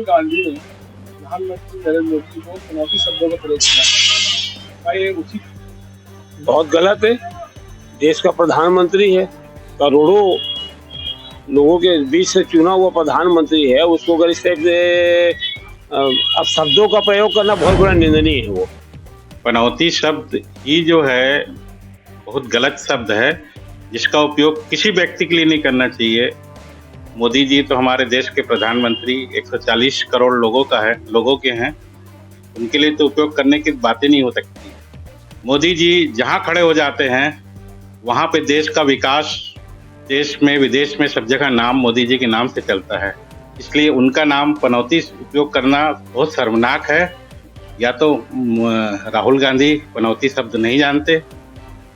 राहुल गांधी ने प्रधानमंत्री नरेंद्र मोदी को चुनौती शब्दों का प्रयोग किया है। क्या ये उचित? बहुत गलत है। देश का प्रधानमंत्री है, करोड़ों लोगों के बीच से चुना हुआ प्रधानमंत्री है, उसको अगर इस टाइप से अब शब्दों का प्रयोग करना बहुत बड़ा निंदनीय है। वो पनौती शब्द ही जो है बहुत गलत शब्द है, जिसका उपयोग किसी व्यक्ति के लिए नहीं करना चाहिए। मोदी जी तो हमारे देश के प्रधानमंत्री 140 करोड़ लोगों के हैं, उनके लिए तो उपयोग करने की बातें नहीं हो सकती। मोदी जी जहां खड़े हो जाते हैं वहां पे देश का विकास, देश में विदेश में सब जगह नाम मोदी जी के नाम से चलता है, इसलिए उनका नाम पनौती उपयोग करना बहुत शर्मनाक है। या तो राहुल गांधी पनौती शब्द नहीं जानते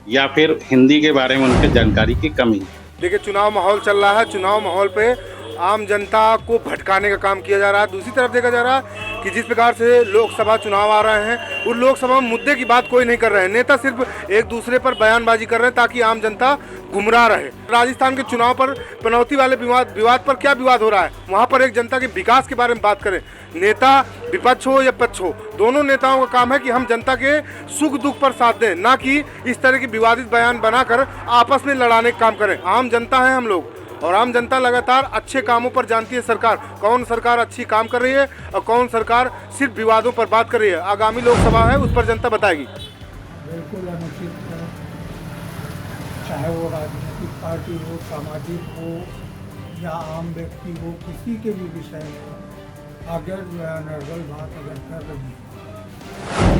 या फिर हिंदी के बारे में उनके जानकारी की कमी। देखिए, चुनाव माहौल चल रहा है। चुनाव माहौल पे आम जनता को भटकाने का काम किया जा रहा है। दूसरी तरफ देखा जा रहा है कि जिस प्रकार से लोकसभा चुनाव आ रहे हैं, उन लोकसभा में मुद्दे की बात कोई नहीं कर रहे हैं। नेता सिर्फ एक दूसरे पर बयानबाजी कर रहे हैं ताकि आम जनता गुमराह रहे। राजस्थान के चुनाव पर पनौती वाले विवाद पर क्या विवाद हो रहा है, वहाँ पर एक जनता के विकास के बारे में बात करें। नेता विपक्ष हो या पक्ष हो, दोनों नेताओं का काम है कि हम जनता के सुख दुख पर साथ दें, ना कि इस तरह की विवादित बयान बनाकर आपस में लड़ाने का काम करें। आम जनता है हम लोग, और आम जनता लगातार अच्छे कामों पर जानती है सरकार, कौन सरकार अच्छी काम कर रही है और कौन सरकार सिर्फ विवादों पर बात कर रही है। आगामी लोकसभा है, उस पर जनता बताएगी। बिल्कुल अनुचित है, चाहे वो राजनीतिक पार्टी हो, सामाजिक हो या आम व्यक्ति हो, किसी के भी विषय में अगर जो है अनर्गल बात अगर कर रही है,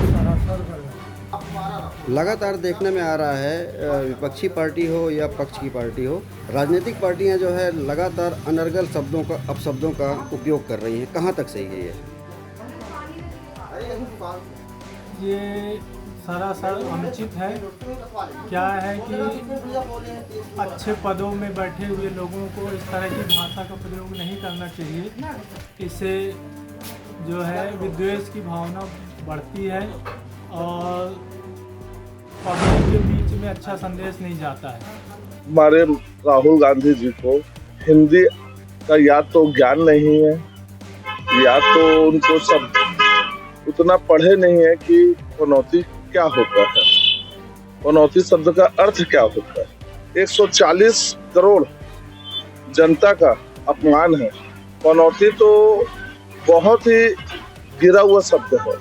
सरासर गलत। लगातार देखने में आ रहा है, विपक्षी पार्टी हो या पक्ष की पार्टी हो, राजनीतिक पार्टियां जो है लगातार अनर्गल शब्दों का, अपशब्दों का उपयोग कर रही हैं। कहां तक सही है ये सरासर अनुचित है। क्या है कि अच्छे पदों में बैठे हुए लोगों को इस तरह की भाषा का प्रयोग नहीं करना चाहिए। इससे जो है विद्वेष की भावना बढ़ती है और पब्लिक के बीच में अच्छा संदेश नहीं जाता है। हमारे राहुल गांधी जी को हिंदी का या तो ज्ञान नहीं है या तो उनको सब उतना पढ़े नहीं है कि पनौती क्या होता है, पनौती शब्द का अर्थ क्या होता है। 140 करोड़ जनता का अपमान है। पनौती तो बहुत ही गिरा हुआ शब्द है,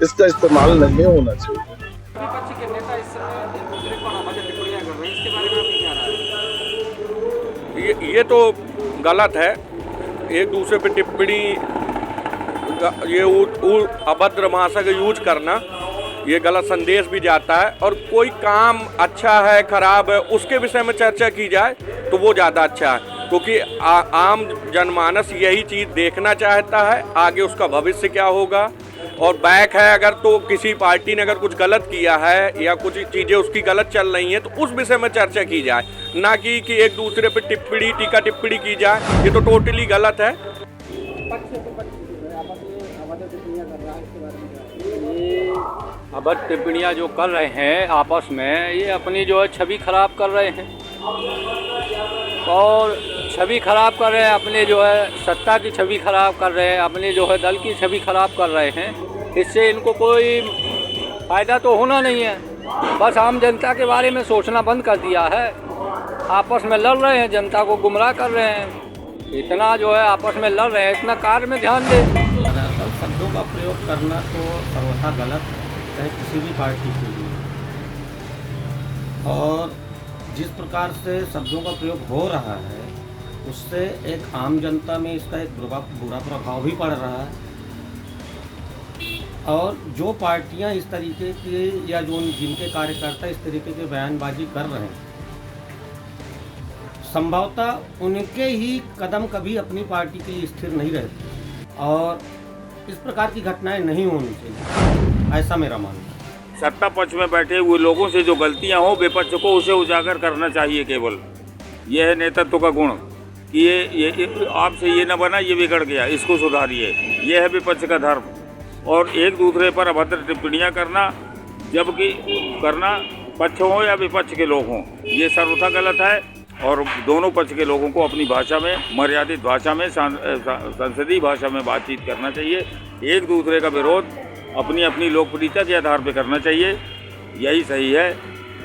इसका इस्तेमाल नहीं होना चाहिए। विपक्ष के नेता इस समय एक दूसरे पर अभद्र टिप्पणियां कर रहे हैं, इसके बारे में आप क्या राय है? ये तो गलत है। एक दूसरे पे टिप्पणी, ये अभद्र भाषा का यूज करना, ये गलत संदेश भी जाता है। और कोई काम अच्छा है खराब है उसके विषय में चर्चा की जाए तो वो ज़्यादा अच्छा है, क्योंकि आम जनमानस यही चीज़ देखना चाहता है, आगे उसका भविष्य क्या होगा। और बैक है अगर तो किसी पार्टी ने अगर कुछ गलत किया है या कुछ चीज़ें उसकी गलत चल रही हैं तो उस विषय में चर्चा की जाए, ना कि एक दूसरे पे टीका टिप्पणी की जाए। ये तो टोटली गलत है। अभद्र टिप्पणियां जो कर रहे हैं आपस में, ये अपनी जो है छवि खराब कर रहे हैं और छवि खराब कर रहे हैं, अपने जो है सत्ता की छवि खराब कर रहे हैं, अपने जो है दल की छवि खराब कर रहे हैं। इससे इनको कोई फ़ायदा तो होना नहीं है, बस आम जनता के बारे में सोचना बंद कर दिया है। आपस में लड़ रहे हैं, जनता को गुमराह कर रहे हैं। इतना जो है आपस में लड़ रहे हैं, इतना कार्य में ध्यान दें। शब्दों का प्रयोग करना तो सर्वथा गलत है किसी भी पार्टी के लिए, और जिस प्रकार से शब्दों का प्रयोग हो रहा है उससे एक आम जनता में इसका एक बुरा प्रभाव भी पड़ रहा है। और जो पार्टियां इस तरीके के या जो जिनके कार्यकर्ता इस तरीके के बयानबाजी कर रहे हैं, संभवतः उनके ही कदम कभी अपनी पार्टी के लिए स्थिर नहीं रहते और इस प्रकार की घटनाएं नहीं होनी चाहिए, ऐसा मेरा मानना है। सत्ता पक्ष में बैठे हुए लोगों से जो गलतियां हो, विपक्ष को उसे उजागर करना चाहिए। केवल यह है नेतृत्व का गुण कि ये आपसे ये न बना, ये बिगड़ गया, इसको सुधारिए। यह है विपक्ष का धर्म। और एक दूसरे पर अभद्र टिप्पणियां करना, जबकि करना पक्ष हो या विपक्ष के लोग हों, ये सर्वथा गलत है। और दोनों पक्ष के लोगों को अपनी भाषा में, मर्यादित भाषा में, संसदीय भाषा में बातचीत करना चाहिए। एक दूसरे का विरोध अपनी अपनी लोकप्रियता के आधार पर करना चाहिए, यही सही है।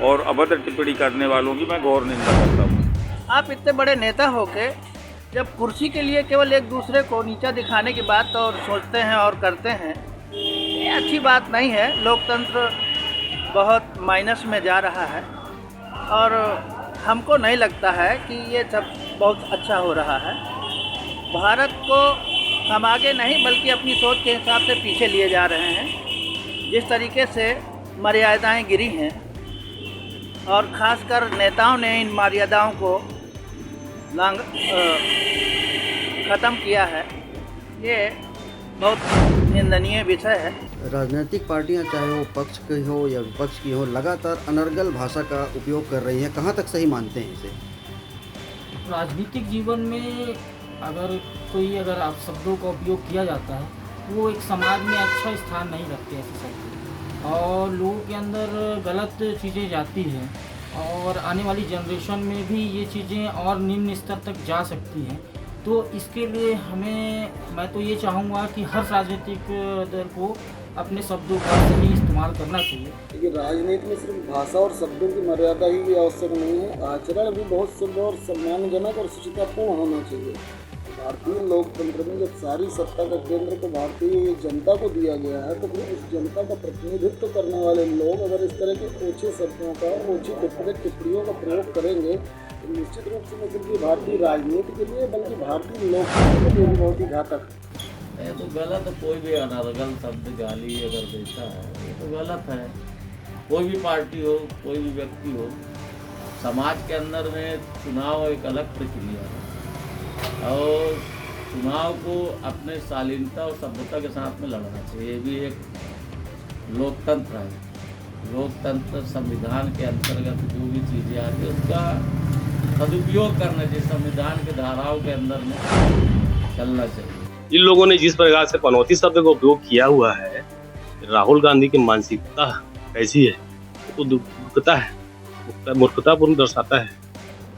और अभद्र टिप्पणी करने वालों की मैं घोर निंदा करता हूँ। आप इतने बड़े नेता होके जब कुर्सी के लिए केवल एक दूसरे को नीचा दिखाने की बात और सोचते हैं और करते हैं, ये अच्छी बात नहीं है। लोकतंत्र बहुत माइनस में जा रहा है और हमको नहीं लगता है कि ये सब बहुत अच्छा हो रहा है। भारत को हम आगे नहीं बल्कि अपनी सोच के हिसाब से पीछे लिए जा रहे हैं। जिस तरीके से मर्यादाएं गिरी हैं और ख़ासकर नेताओं ने इन मर्यादाओं को ख़त्म किया है, ये बहुत निंदनीय विषय है। राजनीतिक पार्टियां चाहे वो पक्ष की हो या विपक्ष की हो, लगातार अनर्गल भाषा का उपयोग कर रही हैं। कहां तक सही मानते हैं इसे? राजनीतिक जीवन में अगर आप शब्दों का उपयोग किया जाता है तो वो एक समाज में अच्छा स्थान नहीं रखते ऐसे शब्द, और लोगों के अंदर गलत चीज़ें जाती हैं और आने वाली जनरेशन में भी ये चीज़ें और निम्न स्तर तक जा सकती हैं। तो इसके लिए मैं तो ये चाहूँगा कि हर राजनीतिक दल को अपने शब्दों का सही इस्तेमाल करना चाहिए। क्योंकि राजनीति में सिर्फ भाषा और शब्दों की मर्यादा ही आवश्यक नहीं है, आचरण भी बहुत शुद्ध और सम्मानजनक और शुचितापूर्ण होना चाहिए। भारतीय लोकतंत्र में जब सारी सत्ता का केंद्र तो भारतीय जनता को दिया गया है, तो फिर उस जनता का प्रतिनिधित्व करने वाले लोग अगर इस तरह के ओछे शब्दों का, ओछी टिप्पणियों का प्रयोग करेंगे तो निश्चित रूप से न सिर्फ भारतीय राजनीति के लिए बल्कि भारतीय लोकतंत्र के लिए भी बहुत ही घातक है। ये तो गलत है। कोई भी अनर्गल शब्द गाली अगर देता है ये तो गलत है। कोई भी पार्टी हो, कोई भी व्यक्ति हो, समाज के अंदर में चुनाव एक अलग प्रक्रिया है और चुनाव को अपने शालीनता और सभ्यता के साथ में लड़ना चाहिए। ये भी एक लोकतंत्र है। लोकतंत्र संविधान के अंतर्गत जो भी चीज़ें आती है उसका सदुपयोग करना चाहिए, संविधान के धाराओं के अंदर में चलना चाहिए। इन लोगों ने जिस प्रकार से पनौती शब्द का उपयोग किया हुआ है, राहुल गांधी की मानसिकता कैसी है तो मूर्खता है, मूर्खतापूर्ण दर्शाता है।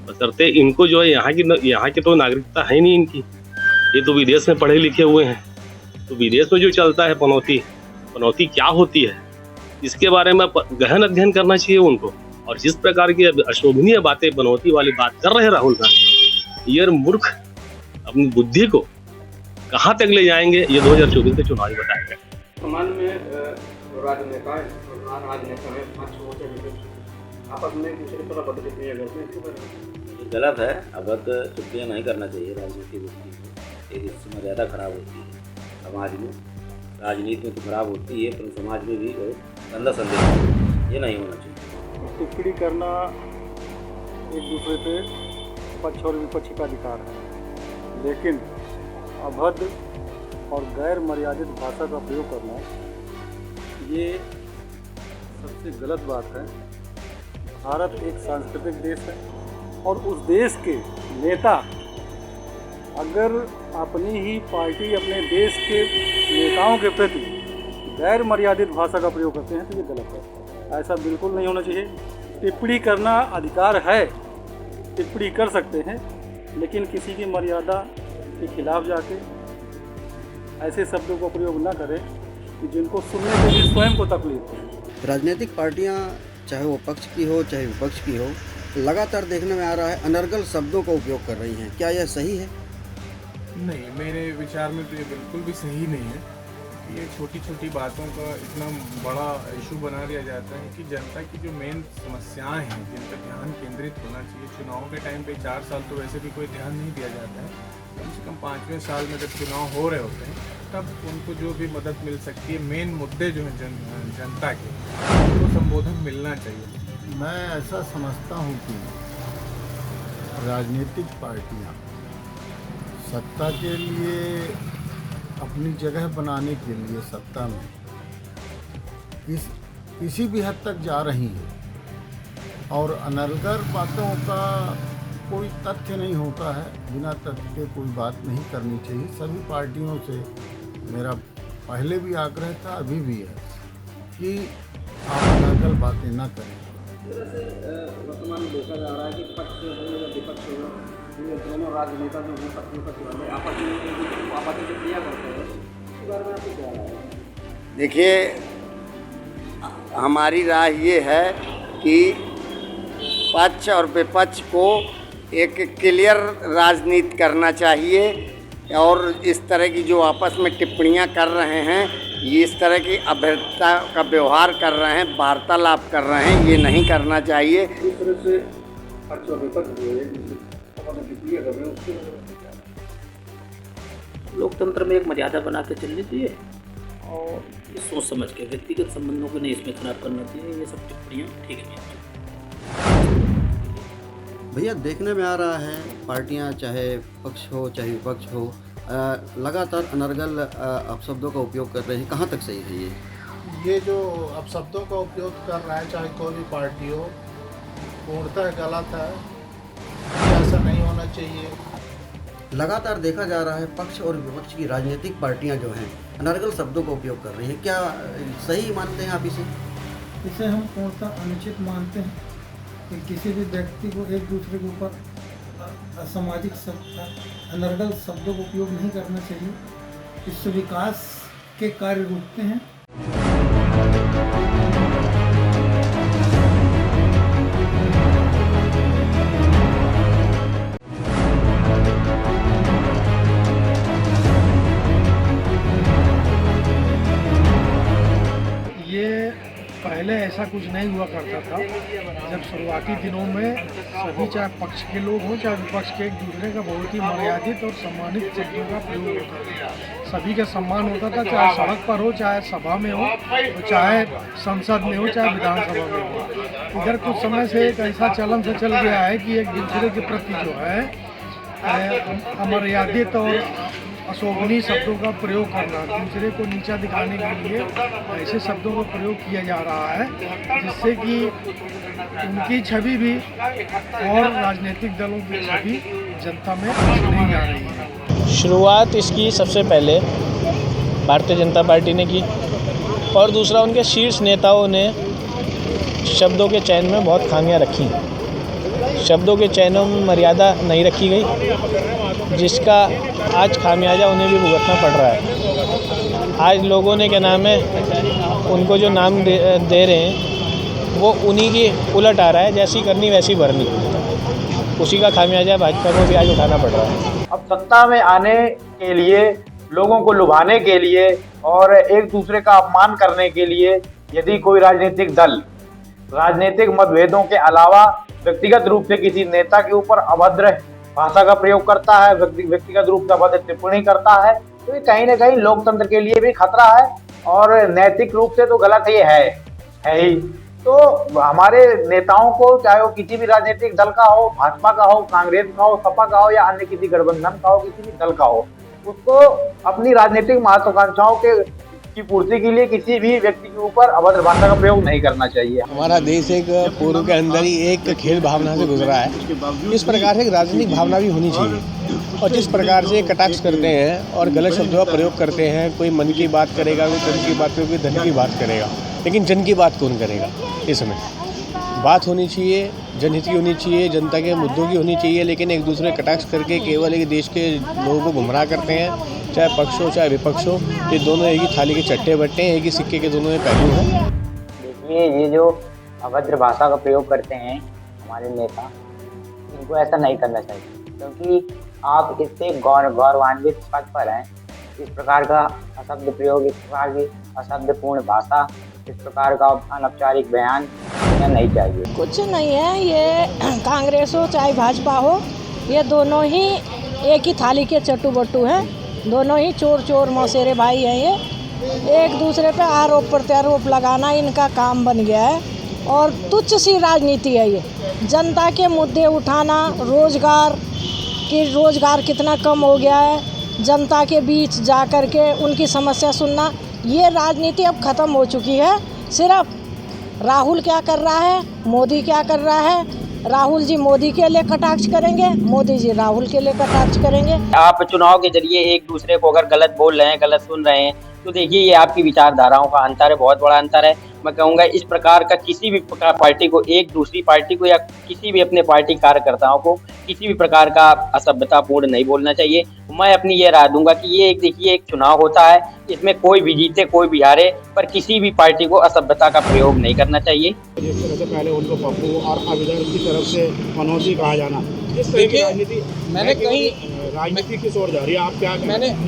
बशर्ते इनको जो है यहाँ की तो नागरिकता है नहीं इनकी, ये तो विदेश में पढ़े लिखे हुए हैं। तो विदेश में जो चलता है पनौती क्या होती है इसके बारे में गहन अध्ययन करना चाहिए उनको। और जिस प्रकार की अशोभनीय बातें पनौती वाली बात कर रहे हैं राहुल गांधी, ये मूर्ख अपनी बुद्धि को कहाँ तक ले जाएंगे ये 2024 के चुनाव ही बताएंगे। समाज में राजनेता आपस में दूसरे तरह बदले ये गलत है। अभद्र टिप्पणियाँ नहीं करना चाहिए राजनीति व्यक्ति, इससे मर्यादा खराब होती है समाज में। राजनीति में तो खराब होती है पर समाज में भी गंदा संदेश ये नहीं होना चाहिए। टिप्पणी करना एक दूसरे पे पक्ष और विपक्ष का अधिकार है, लेकिन अभद्र और गैर मर्यादित भाषा का प्रयोग करना ये सबसे गलत बात है। भारत एक सांस्कृतिक देश है और उस देश के नेता अगर अपनी ही पार्टी, अपने देश के नेताओं के प्रति गैर मर्यादित भाषा का प्रयोग करते हैं तो ये गलत है। ऐसा बिल्कुल नहीं होना चाहिए। टिप्पणी करना अधिकार है, टिप्पणी कर सकते हैं, लेकिन किसी की मर्यादा के खिलाफ जाके ऐसे शब्दों का प्रयोग ना करें कि जिनको सुनने के लिए स्वयं को तकलीफ हो। राजनीतिक पार्टियां चाहे वो पक्ष की हो चाहे विपक्ष की हो, लगातार देखने में आ रहा है अनर्गल शब्दों का उपयोग कर रही हैं। क्या यह सही है? नहीं, मेरे विचार में तो ये बिल्कुल भी सही नहीं है। ये छोटी छोटी बातों का इतना बड़ा इशू बना दिया जाता है कि जनता की जो मेन समस्याएं हैं जिन पर ध्यान केंद्रित होना चाहिए। चुनाव के टाइम पे 4 साल तो वैसे भी कोई ध्यान नहीं दिया जाता है। कम से कम 5वें साल में जब चुनाव हो रहे होते हैं तब उनको जो भी मदद मिल सकती है, मेन मुद्दे जो हैं जनता के, उनको संबोधन मिलना चाहिए। मैं ऐसा समझता हूँ कि राजनीतिक पार्टियाँ सत्ता के लिए, अपनी जगह बनाने के लिए सत्ता में किसी भी हद तक जा रही है और अनर्गल बातों का कोई तथ्य नहीं होता है। बिना तथ्य के कोई बात नहीं करनी चाहिए। सभी पार्टियों से मेरा पहले भी आग्रह था, अभी भी है कि आप अनर्गल बातें ना करें। तरह से वर्तमान में देखा जा रहा है कि पक्ष हो या विपक्ष हो, ये दोनों राजनेता जो हैं पक्ष विपक्ष वाले आपस में एक दूसरे को आपस में क्रिया करते हैं, इसके बारे में आपको क्या राय है? देखिए, हमारी राय ये है कि पक्ष और विपक्ष को एक क्लियर राजनीति करना चाहिए और इस तरह की जो आपस में टिप्पणियां कर रहे हैं, ये इस तरह की अभद्रता का व्यवहार कर रहे हैं, वार्तालाप कर रहे हैं, ये नहीं करना चाहिए। इस तरह से पक्ष और विपक्ष जो है क्रिया कर रहे हैं, लोकतंत्र में एक मर्यादा बना के चलनी चाहिए और ये सोच समझ के व्यक्तिगत संबंधों को नहीं इसमें खराब करना चाहिए। ये सब टिप्पणियाँ ठीक नहीं। भैया देखने में आ रहा है पार्टियां चाहे पक्ष हो चाहे विपक्ष हो लगातार अनर्गल अपशब्दों का उपयोग कर रहे हैं, कहाँ तक सही है ये जो अपशब्दों का उपयोग कर रहा है चाहे कोई भी पार्टी हो, पूर्णतः गलत है, ऐसा नहीं होना चाहिए। लगातार देखा जा रहा है पक्ष और विपक्ष की राजनीतिक पार्टियां जो हैं अनर्गल शब्दों का उपयोग कर रही हैं, क्या सही मानते हैं आप इसे? इसे हम पूर्णतः अनुचित मानते हैं कि किसी भी व्यक्ति को एक दूसरे के ऊपर असामाजिक अनर्गल शब्दों का उपयोग नहीं करना चाहिए। इससे विकास के कार्य रुकते हैं। ये पहले ऐसा कुछ नहीं हुआ करता था। जब शुरुआती दिनों में सभी चाहे पक्ष के लोग हों चाहे विपक्ष के एक दूसरे का बहुत ही मर्यादित और सम्मानित शब्दों का प्रयोग होता था। सभी का सम्मान होता था, चाहे सड़क पर हो, चाहे सभा में हो, चाहे संसद में हो, चाहे विधानसभा में हो। इधर कुछ समय से एक ऐसा चलन से चल गया है कि एक दूसरे के प्रति जो है अमर्यादित और अशोभनीय शब्दों का प्रयोग करना, दूसरे को नीचा दिखाने के लिए ऐसे शब्दों का प्रयोग किया जा रहा है जिससे कि उनकी छवि भी और राजनीतिक दलों की छवि जनता में नहीं जा रही है। शुरुआत इसकी सबसे पहले भारतीय जनता पार्टी ने की और दूसरा उनके शीर्ष नेताओं ने शब्दों के चयन में बहुत खामियां रखी। शब्दों के चयनों में मर्यादा नहीं रखी गई, जिसका आज खामियाजा उन्हें भी भुगतना पड़ रहा है। आज लोगों ने क्या नाम है उनको जो नाम दे रहे हैं वो उन्हीं की उलट आ रहा है, जैसी करनी वैसी भरनी। उसी का खामियाजा भाजपा को भी आज उठाना पड़ रहा है। अब सत्ता में आने के लिए, लोगों को लुभाने के लिए और एक दूसरे का अपमान करने के लिए यदि कोई राजनीतिक दल राजनीतिक मतभेदों के अलावा व्यक्तिगत रूप से किसी नेता के ऊपर अभद्र भाषा का प्रयोग करता है, व्यक्तिगत रूप से अभद्र टिप्पणी करता है, तो ये कहीं ना कहीं लोकतंत्र के लिए भी खतरा है और नैतिक रूप से तो गलत ये है ही। तो हमारे नेताओं को, चाहे वो किसी भी राजनीतिक दल का हो, भाजपा का हो, कांग्रेस का हो, सपा का हो या अन्य किसी गठबंधन का हो, किसी भी दल का हो, उसको अपनी राजनीतिक महत्वाकांक्षाओं की पूर्ति के लिए किसी भी व्यक्ति के ऊपर अभद्र भाषा का प्रयोग नहीं करना चाहिए। हमारा देश एक पूर्व के अंदर ही एक खेल भावना से गुजरा है। इस प्रकार से एक राजनीतिक भावना भी होनी चाहिए और जिस प्रकार से कटाक्ष करते हैं और गलत शब्दों का प्रयोग करते हैं, कोई मन की बात करेगा, कोई तन की बात करेगा, कोई धन की बात करेगा, लेकिन जन की बात कौन करेगा? इसमें बात होनी चाहिए, जनहित की होनी चाहिए, जनता के मुद्दों की होनी चाहिए, लेकिन एक दूसरे कटाक्ष करके केवल एक देश के लोगों को गुमराह करते हैं, चाहे पक्ष हो चाहे विपक्ष हो। ये दोनों एक ही थाली के चट्टे बट्टे हैं, एक ही सिक्के के दोनों पहलू हैं। देखिए, ये जो अभद्र भाषा का प्रयोग करते हैं हमारे नेता, इनको ऐसा नहीं करना चाहिए, क्योंकि आप इससे गौरवान्वित पद पर हैं। इस प्रकार का अशब्द प्रयोग, इस प्रकार की अशब्दपूर्ण भाषा, इस प्रकार का अनौपचारिक बयान नहीं चाहिए। कुछ नहीं है, ये कांग्रेस हो चाहे भाजपा हो, ये दोनों ही एक ही थाली के चट्टू बट्टू हैं। दोनों ही चोर मौसेरे भाई हैं। ये एक दूसरे पे आरोप प्रत्यारोप लगाना इनका काम बन गया है और तुच्छ सी राजनीति है ये। जनता के मुद्दे उठाना, रोजगार कितना कम हो गया है, जनता के बीच जा कर के उनकी समस्या सुनना, ये राजनीति अब ख़त्म हो चुकी है। सिर्फ राहुल क्या कर रहा है, मोदी क्या कर रहा है, राहुल जी मोदी के लिए कटाक्ष करेंगे, मोदी जी राहुल के लिए कटाक्ष करेंगे। आप चुनाव के जरिए एक दूसरे को अगर गलत बोल रहे हैं, गलत सुन रहे हैं, तो देखिए ये आपकी विचारधाराओं का अंतर है, बहुत बड़ा अंतर है। मैं कहूँगा इस प्रकार का किसी भी पार्टी को, एक दूसरी पार्टी को या किसी भी अपने पार्टी कार्यकर्ताओं को किसी भी प्रकार का असभ्यतापूर्ण नहीं बोलना चाहिए। मैं अपनी ये राय दूंगा कि ये देखिए एक चुनाव होता है, इसमें कोई भी जीते कोई भी हारे, पर किसी भी पार्टी को असभ्यता का प्रयोग नहीं करना चाहिए। जिस तरह से पहले उनको पप्पू और अविदर की तरफ से मनोजी कहा जाना, इस तरह की राजनीति मैंने कहीं राजनीति किस ओर जा रही है, आप क्या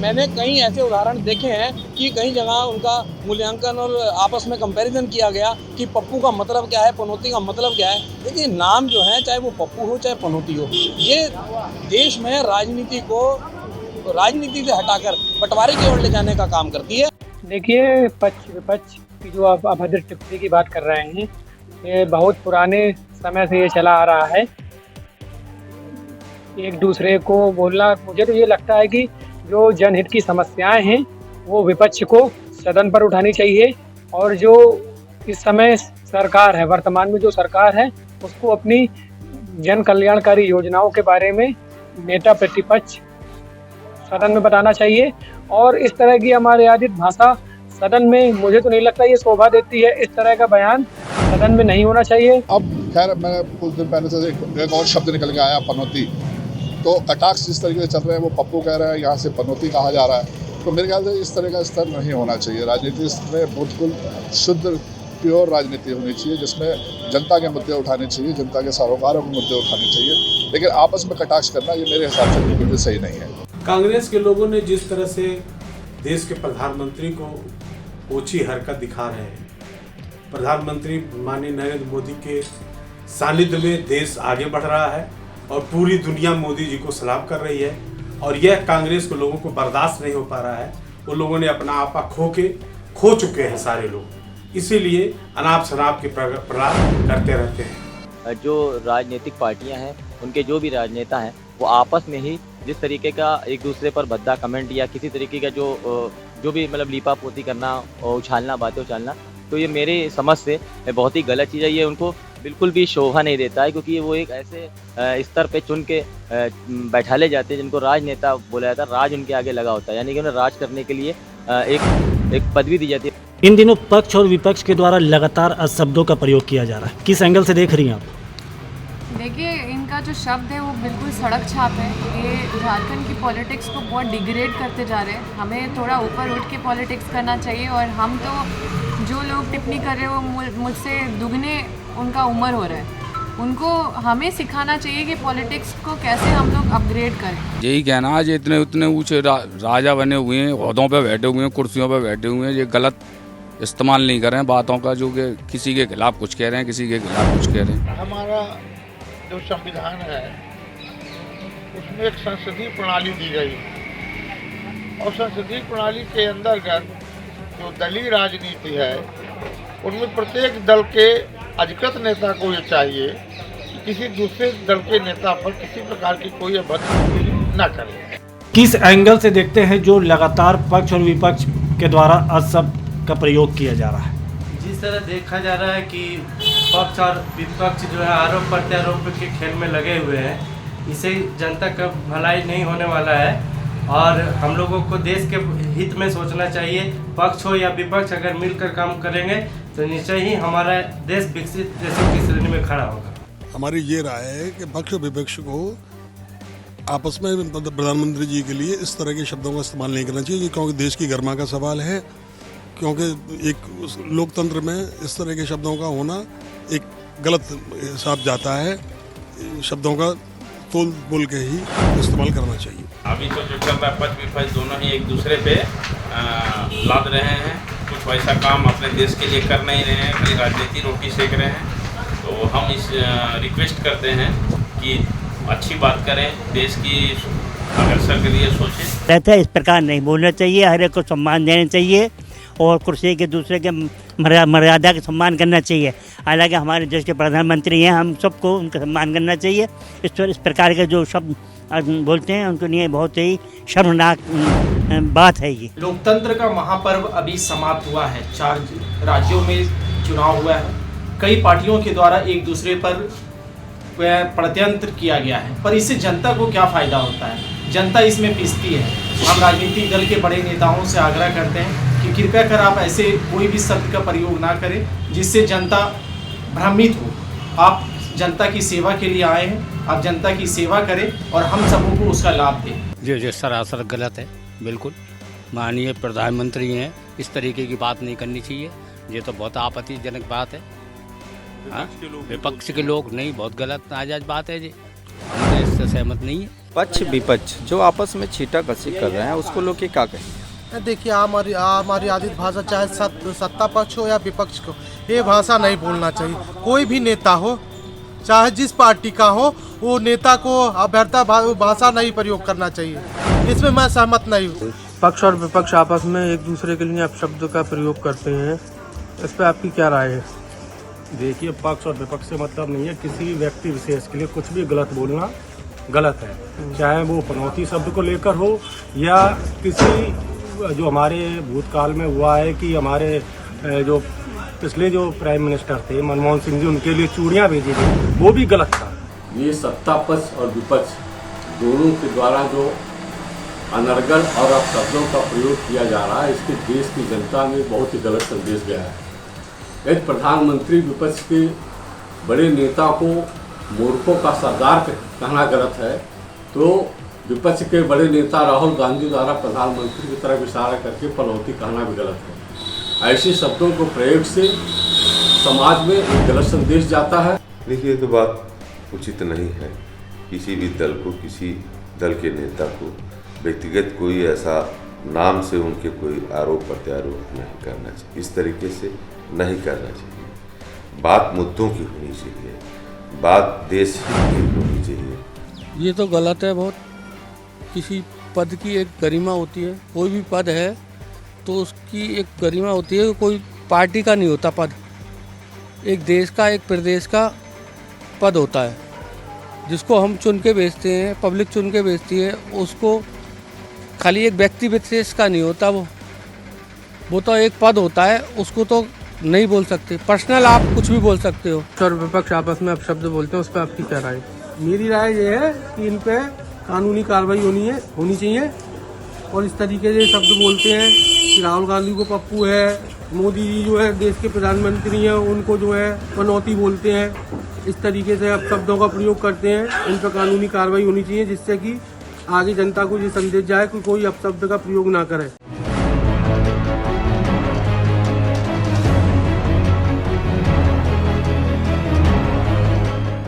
मैंने कई ऐसे उदाहरण देखे हैं कि कई जगह उनका मूल्यांकन और आपस में कंपैरिजन किया गया कि पप्पू का मतलब क्या है, पनौती का मतलब क्या है। देखिए नाम जो है, चाहे वो पप्पू हो चाहे पनौती हो, ये देश में राजनीति को राजनीति से हटाकर बंटवारे की ओर ले जाने का काम करती है। देखिए पक्ष विपक्ष की जो आप अभद्र टिप्पणी की बात कर रहे हैं, ये बहुत पुराने समय से ये चला आ रहा है। एक दूसरे को बोलना, मुझे तो ये लगता है कि जो जनहित की समस्याएं हैं वो विपक्ष को सदन पर उठानी चाहिए, और जो इस समय सरकार है, वर्तमान में जो सरकार है, उसको अपनी जन कल्याणकारी योजनाओं के बारे में नेता प्रतिपक्ष सदन में बताना चाहिए। और इस तरह की अमर्यादित भाषा सदन में, मुझे तो नहीं लगता ये शोभा देती है। इस तरह का बयान सदन में नहीं होना चाहिए। अब खैर मैं कुछ दिन पहले से एक और शब्द निकल के आया, पनौती। तो कटाक्ष जिस तरीके से चल रहे हैं, वो पप्पू कह रहे हैं, यहाँ से पनौती कहा जा रहा है। तो मेरे ख्याल से इस तरह का स्तर नहीं होना चाहिए। राजनीति में बिल्कुल शुद्ध प्योर राजनीति होनी चाहिए, जिसमें जनता के मुद्दे उठाने चाहिए, जनता के सरोकारों के मुद्दे उठाने चाहिए। लेकिन आपस में कटाक्ष करना ये मेरे हिसाब से बिल्कुल भी सही नहीं है। कांग्रेस के लोगों ने जिस तरह से देश के प्रधानमंत्री को ऊंची हरकत दिखा रहे हैं, प्रधानमंत्री माननीय नरेंद्र मोदी के सानिध्य में देश आगे बढ़ रहा है और पूरी दुनिया मोदी जी को सलाम कर रही है, और यह कांग्रेस के लोगों को बर्दाश्त नहीं हो पा रहा है। वो लोगों ने अपना आपा खो चुके हैं सारे लोग, इसीलिए अनाप शनाप के प्रलाप करते रहते हैं। जो राजनीतिक पार्टियां हैं, उनके जो भी राजनेता हैं, वो आपस में ही जिस तरीके का एक दूसरे पर भद्दा कमेंट या किसी तरीके का जो भी मतलब लीपापोती करना और उछालना, बातें उछालना, तो ये मेरे समझ से बहुत ही गलत चीज़ है। ये उनको बिल्कुल भी शोभा नहीं देता है, क्योंकि वो एक ऐसे स्तर पे चुन के बैठाले जाते हैं जिनको राजनेता बोला जाता है। राज उनके आगे लगा होता है, यानी कि उन्हें राज करने के लिए एक पदवी दी जाती है। इन दिनों पक्ष और विपक्ष के द्वारा लगातार अशब्दों का प्रयोग किया जा रहा है, किस एंगल से देख रही हैं आप? देखिए, इनका जो शब्द है वो बिल्कुल सड़क छाप है। ये झारखंड की पॉलिटिक्स को बहुत डिग्रेड करते जा रहे हैं। हमें थोड़ा ऊपर उठ के पॉलिटिक्स करना चाहिए, और हम तो जो लोग टिप्पणी कर रहे हैं वो मुझसे दुगने उनका उम्र हो रहा है। उनको हमें सिखाना चाहिए कि पॉलिटिक्स को कैसे हम लोग अपग्रेड करें। यही कहना है, इतने उतने ऊँचे राजा बने हुए हैं, ओहदों पे बैठे हुए हैं, कुर्सियों पे बैठे हुए हैं, ये गलत इस्तेमाल नहीं कर रहे हैं बातों का, जो कि किसी के खिलाफ कुछ कह रहे हैं, किसी के खिलाफ कुछ कह रहे हैं। हमारा जो संविधान है उसमें एक संसदीय प्रणाली दी गई, और संसदीय प्रणाली के अंतर्गत जो दलीय राजनीति है, उनमें प्रत्येक दल के अधिकृत नेता को ये चाहिए कि किसी दूसरे दल के नेता पर किसी प्रकार की कोई अभद्र न करे। किस एंगल से देखते हैं जो लगातार पक्ष और विपक्ष के द्वारा अशब्द का प्रयोग किया जा रहा है? जिस तरह देखा जा रहा है कि पक्ष और विपक्ष जो है आरोप प्रत्यारोप के खेल में लगे हुए हैं, इससे जनता का भलाई नहीं होने वाला है। और हम लोगों को देश के हित में सोचना चाहिए। पक्ष हो या विपक्ष, अगर मिलकर काम करेंगे तो निश्चय ही हमारा देश विकसित देशों की श्रेणी में खड़ा होगा। हमारी ये राय है कि पक्ष और विपक्ष को आपस में प्रधानमंत्री जी के लिए इस तरह के शब्दों का इस्तेमाल नहीं करना चाहिए, क्योंकि देश की गरिमा का सवाल है। क्योंकि एक लोकतंत्र में इस तरह के शब्दों का होना एक गलत हिसाब जाता है। शब्दों का तोल बोल के ही इस्तेमाल करना चाहिए। अभी तो जो चल रहा है, पक्ष विपक्ष दोनों ही एक दूसरे पे लाद रहे हैं। कुछ वैसा काम अपने देश के लिए कर नहीं रहे हैं, खाली राजनीति रोटी सेक रहे हैं। तो हम इस रिक्वेस्ट करते हैं कि अच्छी बात करें, देश की अग्रसर के लिए सोचें। रहता है, इस प्रकार नहीं बोलना चाहिए, हर एक को सम्मान देना चाहिए और कुर्सी के दूसरे के मर्यादा का सम्मान करना चाहिए। हालांकि हमारे देश के प्रधानमंत्री हैं, हम सबको उनका सम्मान करना चाहिए। इस प्रकार के जो शब्द बोलते हैं उनके लिए बहुत ही शर्मनाक बात है। ये लोकतंत्र का महापर्व अभी समाप्त हुआ है। 4 राज्यों में चुनाव हुआ है। कई पार्टियों के द्वारा एक दूसरे पर षड्यंत्र किया गया है, पर इससे जनता को क्या फ़ायदा होता है? जनता इसमें पिसती है। हम राजनीतिक दल के बड़े नेताओं से आग्रह करते हैं कि कृपया कर आप ऐसे कोई भी शब्द का प्रयोग ना करें जिससे जनता भ्रमित हो। आप जनता की सेवा के लिए आए हैं, आप जनता की सेवा करें और हम सबों को उसका लाभ दें। ये सरासर गलत है, बिल्कुल। माननीय प्रधानमंत्री हैं, इस तरीके की बात नहीं करनी चाहिए। ये तो बहुत आपत्तिजनक बात है। विपक्ष के लोग नहीं, बहुत गलत नाजायज बात है जी, हम इससे सहमत नहीं है। पक्ष विपक्ष जो आपस में छींटाकशी कर रहे हैं उसको लोग क्या कहें? देखिए, हमारी आदित भाषा चाहे सत्ता पक्ष हो या विपक्ष को, ये भाषा नहीं बोलना चाहिए। कोई भी नेता हो, चाहे जिस पार्टी का हो, वो नेता को अभ्यर्था भाषा नहीं प्रयोग करना चाहिए। इसमें मैं सहमत नहीं हूँ। पक्ष और विपक्ष आपस में एक दूसरे के लिए अपशब्द का प्रयोग करते हैं, इस पर आपकी क्या राय है? देखिए, पक्ष और विपक्ष से मतलब नहीं है, किसी भी व्यक्ति विशेष के लिए कुछ भी गलत बोलना गलत है, चाहे वो पनौती शब्द को लेकर हो या किसी जो हमारे भूतकाल में हुआ है कि हमारे जो पिछले जो प्राइम मिनिस्टर थे मनमोहन सिंह जी, उनके लिए चूड़ियाँ भेजी गई, वो भी गलत था। ये सत्ता पक्ष और विपक्ष दोनों के द्वारा जो अनर्गल और अपशब्दों का प्रयोग किया जा रहा है, इसके देश की जनता में बहुत ही गलत संदेश गया है। यदि प्रधानमंत्री विपक्ष के बड़े नेता को मूर्खों का सरदार कहना गलत है, तो विपक्ष के बड़े नेता राहुल गांधी द्वारा प्रधानमंत्री की तरफ इशारा करके पनौती कहना भी गलत है। ऐसे शब्दों को प्रयोग से समाज में एक गलत संदेश जाता है। देखिए, ये तो बात उचित नहीं है। किसी भी दल को, किसी दल के नेता को व्यक्तिगत कोई ऐसा नाम से उनके कोई आरोप प्रत्यारोप नहीं करना चाहिए, इस तरीके से नहीं करना चाहिए। बात मुद्दों की होनी चाहिए, बात देश हित की होनी चाहिए। ये तो गलत है बहुत। किसी पद की एक गरिमा होती है, कोई भी पद है तो उसकी एक गरिमा होती है, कोई पार्टी का नहीं होता पद, एक देश का, एक प्रदेश का पद होता है, जिसको हम चुन के भेजते हैं, पब्लिक चुन के भेजती है। उसको खाली एक व्यक्ति विशेष का नहीं होता, वो तो एक पद होता है, उसको तो नहीं बोल सकते। पर्सनल आप कुछ भी बोल सकते हो। और विपक्ष आपस में अपशब्द बोलते हैं, उस पर आपकी क्या राय? मेरी राय ये है कि इन पे कानूनी कार्रवाई होनी चाहिए। और इस तरीके से शब्द बोलते हैं कि राहुल गांधी को पप्पू है, मोदी जी जो है देश के प्रधानमंत्री हैं, उनको जो है पनौती बोलते हैं, इस तरीके से अपशब्दों का प्रयोग करते हैं। इन पर कानूनी कार्रवाई होनी चाहिए, जिससे कि आगे जनता को ये संदेश जाए कि कोई अपशब्द का प्रयोग ना करे।